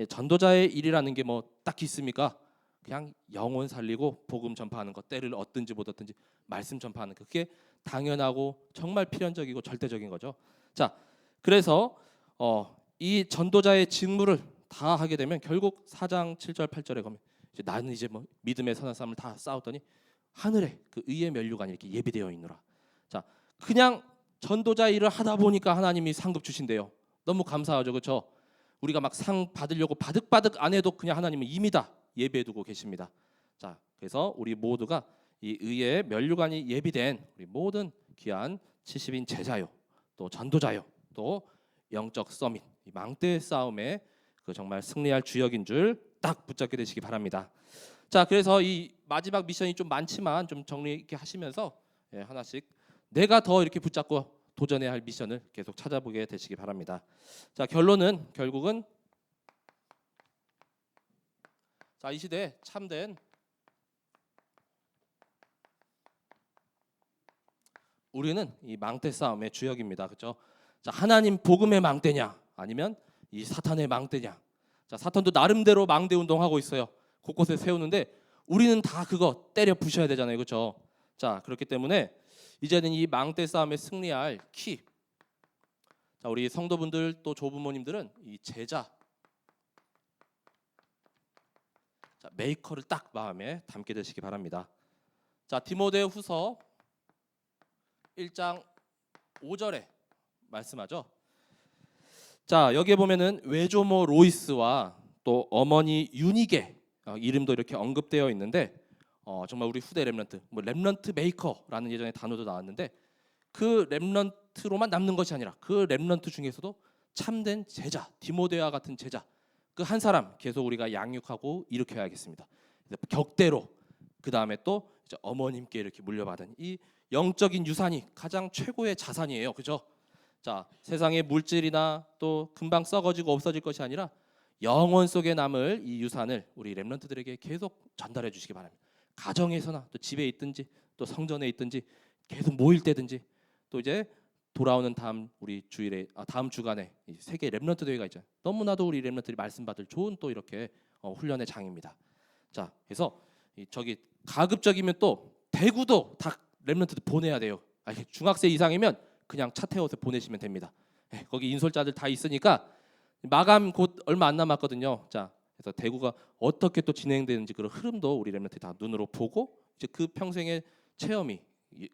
전도자의 일이라는 게 뭐 딱히 있습니까? 그냥 영혼 살리고 복음 전파하는 것, 때를 얻든지 못 얻든지 말씀 전파하는 것, 그게 당연하고 정말 필연적이고 절대적인 거죠. 자, 그래서 이 전도자의 직무를 다 하게 되면 결국 4장 7절 8절에 가면 이제 나는 이제 뭐 믿음의 선한 싸움을 다 싸웠더니 하늘에 그 의의 면류관이 이렇게 예비되어 있노라. 자, 그냥 전도자 일을 하다 보니까 하나님이 상급 주신대요. 너무 감사하죠, 그렇죠? 우리가 막 상 받으려고 바득바득 안 해도 그냥 하나님은 이미 다 예배해두고 계십니다. 자, 그래서 우리 모두가 이 의의 면류관이 예비된 우리 모든 귀한 70인 제자요, 또 전도자요, 또 영적 서밋, 이 망대의 싸움에 그 정말 승리할 주역인 줄 딱 붙잡게 되시기 바랍니다. 자, 그래서 이 마지막 미션이 좀 많지만 좀 정리 있게 하시면서 하나씩 내가 더 이렇게 붙잡고 도전해야 할 미션을 계속 찾아보게 되시기 바랍니다. 자, 결론은 결국은 자, 이 시대에 참된 우리는 이 망대 싸움의 주역입니다. 그렇죠? 자, 하나님 복음의 망대냐 아니면 이 사탄의 망대냐. 자, 사탄도 나름대로 망대 운동하고 있어요. 곳곳에 세우는데 우리는 다 그거 때려 부셔야 되잖아요. 그렇죠? 자, 그렇기 때문에 이제는 이 망대 싸움에 승리할 키. 자, 우리 성도분들 또 조부모님들은 이 제자, 자, 메이커를 딱 마음에 담게 되시기 바랍니다. 자, 디모데후서 1장 5절에 말씀하죠. 자, 여기에 보면은 외조모 로이스와 또 어머니 유니게 이름도 이렇게 언급되어 있는데 정말 우리 후대 렘넌트, 뭐 렘넌트 메이커라는 예전에 단어도 나왔는데 그 렘넌트로만 남는 것이 아니라 그 렘넌트 중에서도 참된 제자, 디모데와 같은 제자 그 한 사람 계속 우리가 양육하고 일으켜야겠습니다. 격대로 그 다음에 또 이제 어머님께 이렇게 물려받은 이 영적인 유산이 가장 최고의 자산이에요. 그죠? 자, 세상의 물질이나 또 금방 썩어지고 없어질 것이 아니라 영혼 속에 남을 이 유산을 우리 렘넌트들에게 계속 전달해 주시기 바랍니다. 가정에서나 또 집에 있든지 또 성전에 있든지 계속 모일 때든지 또 이제 돌아오는 다음 우리 주일에 다음 주간에 세계 렘넌트 대회가 있잖아요. 너무나도 우리 렘넌트들이 말씀 받을 좋은 또 이렇게 훈련의 장입니다. 자, 그래서 저기 가급적이면 또 대구도 다 렘넌트들 보내야 돼요. 중학생 이상이면 그냥 차 태워서 보내시면 됩니다. 거기 인솔자들 다 있으니까 마감 곧 얼마 안 남았거든요. 자, 그래서 대구가 어떻게 또 진행되는지 그런 흐름도 우리 렘넌트 다 눈으로 보고 이제 그 평생의 체험이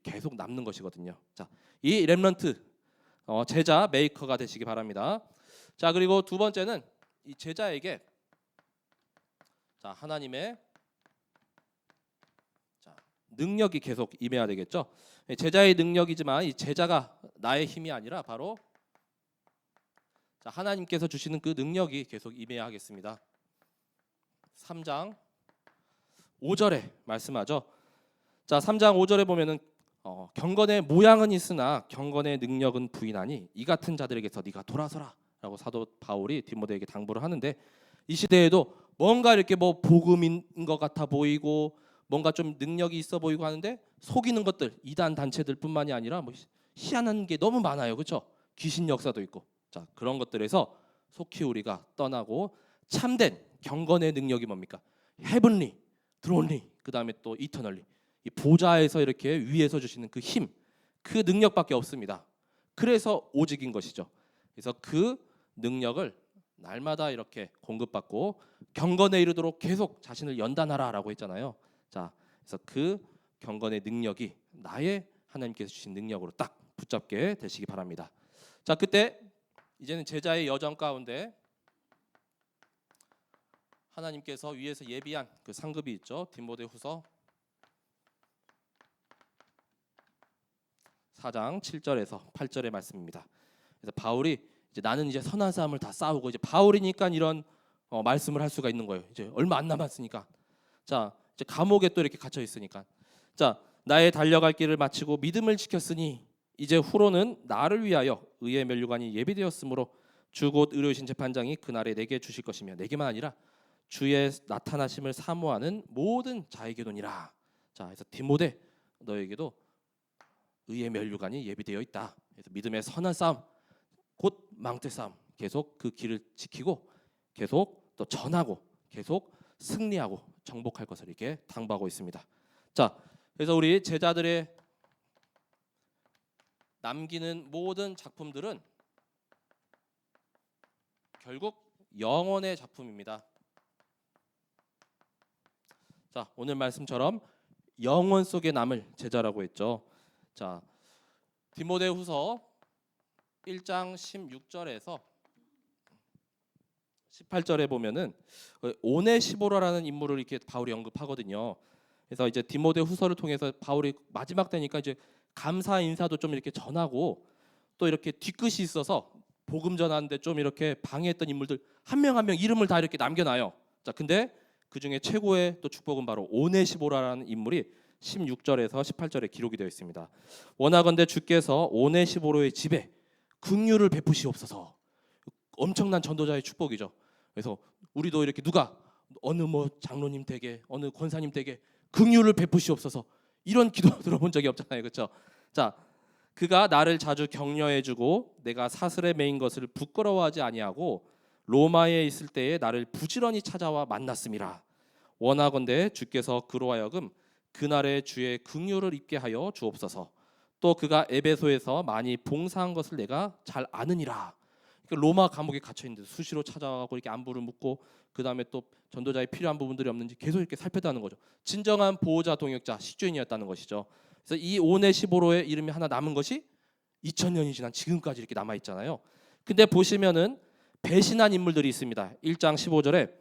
계속 남는 것이거든요. 자, 이 렘넌트 제자 메이커가 되시기 바랍니다. 자, 그리고 두 번째는 이 제자에게 자, 하나님의 자, 능력이 계속 임해야 되겠죠. 제자의 능력이지만 이 제자가 나의 힘이 아니라 바로 자, 하나님께서 주시는 그 능력이 계속 임해야 하겠습니다. 3장 5절에 말씀하죠. 자, 3장 5절에 보면은 경건의 모양은 있으나 경건의 능력은 부인하니 이 같은 자들에게서 네가 돌아서라라고 사도 바울이 디모데에게 당부를 하는데 이 시대에도 뭔가 이렇게 뭐 복음인 것 같아 보이고 뭔가 좀 능력이 있어 보이고 하는데 속이는 것들 이단 단체들뿐만이 아니라 뭐 희한한 게 너무 많아요. 그렇죠? 귀신 역사도 있고. 자, 그런 것들에서 속히 우리가 떠나고 참된 경건의 능력이 뭡니까? 헤븐리, 드론리, 그다음에 또 이터널리. 이 보좌에서 이렇게 위에서 주시는 그 힘, 그 능력밖에 없습니다. 그래서 오직인 것이죠. 그래서 그 능력을 날마다 이렇게 공급받고 경건에 이르도록 계속 자신을 연단하라라고 했잖아요. 자, 그래서 그 경건의 능력이 나의 하나님께서 주신 능력으로 딱 붙잡게 되시기 바랍니다. 자, 그때 이제는 제자의 여정 가운데 하나님께서 위에서 예비한 그 상급이 있죠. 디모데후서 4장 7절에서 8절의 말씀입니다. 그래서 바울이 이제 나는 이제 선한 싸움을 다 싸우고 이제 바울이니까 이런 말씀을 할 수가 있는 거예요. 이제 얼마 안 남았으니까. 자, 이제 감옥에 또 이렇게 갇혀 있으니까. 자, 나의 달려갈 길을 마치고 믿음을 지켰으니 이제 후로는 나를 위하여 의의 면류관이 예비되었으므로 주 곧 의로우신 재판장이 그날에 내게 주실 것이며 내게만 아니라 주의 나타나심을 사모하는 모든 자에게도니라. 자, 그래서 디모데 너에게도 의의 면류관이 예비되어 있다. 그래서 믿음의 선한 싸움, 곧 망대 싸움, 계속 그 길을 지키고 계속 또 전하고 계속 승리하고 정복할 것을 이렇게 당부하고 있습니다. 자, 그래서 우리 제자들의 남기는 모든 작품들은 결국 영혼의 작품입니다. 자, 오늘 말씀처럼 영혼 속에 남을 제자라고 했죠. 자, 디모데후서 1장 16절에서 18절에 보면은 오네시보라라는 인물을 이렇게 바울이 언급하거든요. 그래서 이제 디모데후서를 통해서 바울이 마지막 때니까 이제 감사 인사도 좀 이렇게 전하고 또 이렇게 뒤끝이 있어서 복음 전하는데 좀 이렇게 방해했던 인물들 한 명 한 명 이름을 다 이렇게 남겨놔요. 자, 근데 그 중에 최고의 또 축복은 바로 오네시보라라는 인물이 16절에서 18절에 기록이 되어 있습니다. 원하건대 주께서 오네시보로의 집에 긍휼을 베푸시옵소서. 엄청난 전도자의 축복이죠. 그래서 우리도 이렇게 누가 어느 뭐 장로님 댁에 어느 권사님 댁에 긍휼을 베푸시옵소서 이런 기도 들어본 적이 없잖아요, 그렇죠? 자, 그가 나를 자주 격려해주고 내가 사슬에 매인 것을 부끄러워하지 아니하고 로마에 있을 때에 나를 부지런히 찾아와 만났음이라. 원하건대 주께서 그로 하여금 그날의 주의 긍휼을 입게 하여 주옵소서. 또 그가 에베소에서 많이 봉사한 것을 내가 잘 아느니라. 그러니까 로마 감옥에 갇혀 있는데 수시로 찾아가고 이렇게 안부를 묻고 그 다음에 또 전도자에 필요한 부분들이 없는지 계속 이렇게 살펴다는 거죠. 진정한 보호자 동역자 식주인이었다는 것이죠. 그래서 이 오네시보로의 이름이 하나 남은 것이 2000년이 지난 지금까지 이렇게 남아 있잖아요. 근데 보시면은 배신한 인물들이 있습니다. 1장 15절에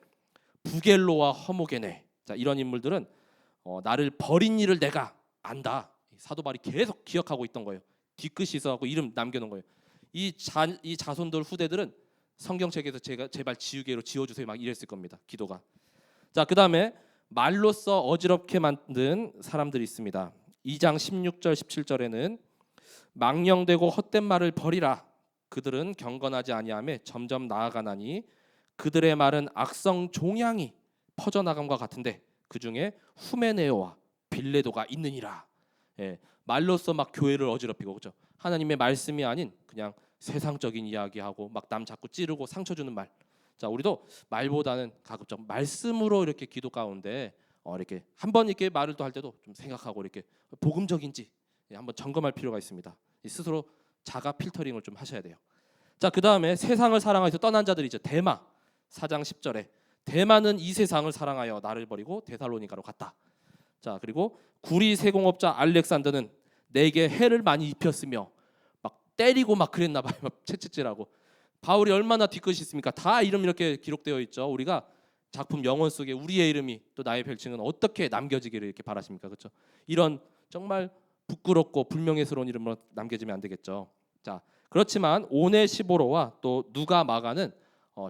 부겔로와 허모게네. 자, 이런 인물들은 나를 버린 일을 내가 안다. 사도 바울이 계속 기억하고 있던 거예요. 뒤끝이 있어갖고 이름 남겨놓은 거예요. 이 자손들 후대들은 성경책에서 제발 지우개로 지워주세요 막 이랬을 겁니다. 기도가. 자, 그 다음에 말로써 어지럽게 만든 사람들이 있습니다. 2장 16절 17절에는 망령되고 헛된 말을 버리라. 그들은 경건하지 아니하며 점점 나아가나니 그들의 말은 악성 종양이 퍼져나감과 같은데 그 중에 후메네오와 빌레도가 있느니라. 예, 말로써 막 교회를 어지럽히고 그렇죠. 하나님의 말씀이 아닌 그냥 세상적인 이야기하고 막 남 자꾸 찌르고 상처 주는 말. 자, 우리도 말보다는 가급적 말씀으로 이렇게 기도 가운데 이렇게 한번 이렇게 말을 또 할 때도 좀 생각하고 이렇게 복음적인지 한번 점검할 필요가 있습니다. 스스로 자가 필터링을 좀 하셔야 돼요. 자, 그 다음에 세상을 사랑하여서 떠난 자들이죠. 데마 4장 10절에 데마는 이 세상을 사랑하여 나를 버리고 데살로니가로 갔다. 자, 그리고 구리 세공업자 알렉산더는 내게 해를 많이 입혔으며 막 때리고 막 그랬나 봐요. 채찍질하고. 바울이 얼마나 뒤끝이 있습니까? 다 이름 이렇게 기록되어 있죠. 우리가 작품 영혼 속에 우리의 이름이 또 나의 별칭은 어떻게 남겨지기를 이렇게 바라십니까? 그렇죠? 이런 정말 부끄럽고 불명예스러운 이름으로 남겨지면 안 되겠죠. 자, 그렇지만 오네시보로와 또 누가 마가는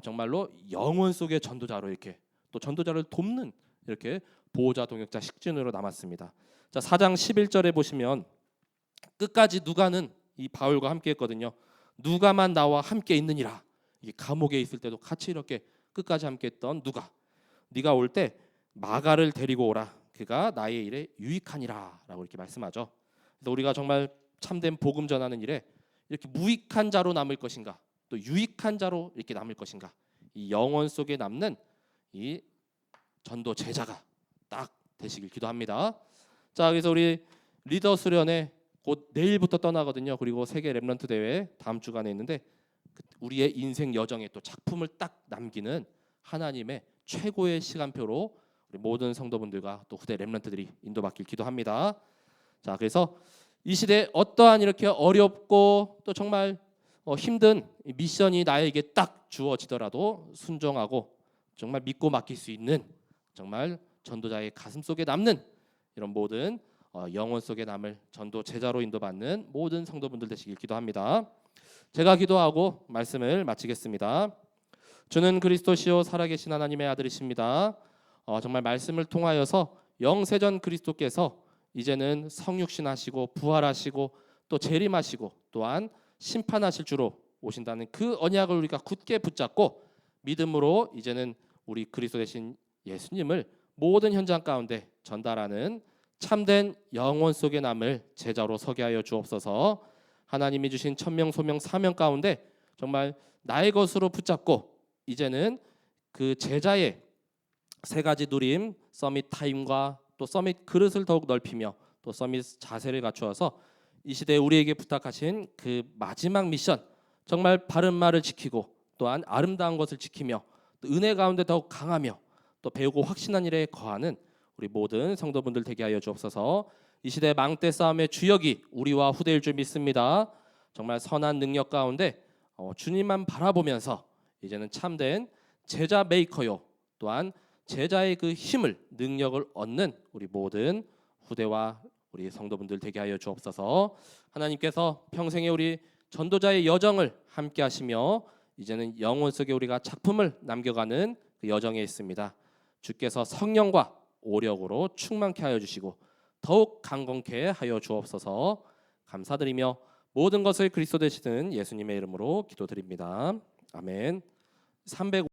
정말로 영혼 속의 전도자로 이렇게 또 전도자를 돕는 이렇게 보호자 동역자 식진으로 남았습니다. 자, 4장 11절에 보시면 끝까지 누가는 이 바울과 함께 했거든요. 누가만 나와 함께 있느니라. 이게 감옥에 있을 때도 같이 이렇게 끝까지 함께 했던 누가. 네가 올 때 마가를 데리고 오라. 그가 나의 일에 유익하니라 라고 이렇게 말씀하죠. 그래서 우리가 정말 참된 복음 전하는 일에 이렇게 무익한 자로 남을 것인가 또 유익한 자로 이렇게 남을 것인가 이 영혼 속에 남는 이 전도 제자가 딱 되시길 기도합니다. 자, 그래서 우리 리더 수련회 곧 내일부터 떠나거든요. 그리고 세계 렘넌트 대회 다음 주간에 있는데 우리의 인생 여정에 또 작품을 딱 남기는 하나님의 최고의 시간표로 우리 모든 성도분들과 또 후대 렘넌트들이 인도받길 기도합니다. 자, 그래서 이 시대에 어떠한 이렇게 어렵고 또 정말 힘든 미션이 나에게 딱 주어지더라도 순종하고 정말 믿고 맡길 수 있는 정말 전도자의 가슴 속에 남는 이런 모든 영혼 속에 남을 전도 제자로 인도받는 모든 성도분들 되시길 기도합니다. 제가 기도하고 말씀을 마치겠습니다. 주는 그리스도시요 살아계신 하나님의 아들이십니다. 정말 말씀을 통하여서 영세전 그리스도께서 이제는 성육신하시고 부활하시고 또 재림하시고 또한 심판하실 주로 오신다는 그 언약을 우리가 굳게 붙잡고 믿음으로 이제는 우리 그리스도 되신 예수님을 모든 현장 가운데 전달하는 참된 영원 속에 남을 제자로 서게 하여 주옵소서. 하나님이 주신 천명 소명 사명 가운데 정말 나의 것으로 붙잡고 이제는 그 제자의 세 가지 누림, 서밋 타임과 또 서밋 그릇을 더욱 넓히며 또 서밋 자세를 갖추어서 이 시대에 우리에게 부탁하신 그 마지막 미션, 정말 바른 말을 지키고 또한 아름다운 것을 지키며 또 은혜 가운데 더욱 강하며 또 배우고 확신한 일에 거하는 우리 모든 성도분들 되게 하여 주옵소서. 이 시대 망대 싸움의 주역이 우리와 후대일 줄 믿습니다. 정말 선한 능력 가운데 주님만 바라보면서 이제는 참된 제자 메이커요, 또한 제자의 그 힘을 능력을 얻는 우리 모든 후대와 우리 성도분들 되게 하여 주옵소서. 하나님께서 평생의 우리 전도자의 여정을 함께 하시며 이제는 영혼 속에 우리가 작품을 남겨가는 그 여정에 있습니다. 주께서 성령과 오력으로 충만케 하여 주시고 더욱 강건케 하여 주옵소서. 감사드리며 모든 것을 그리스도 되시는 예수님의 이름으로 기도드립니다. 아멘. 300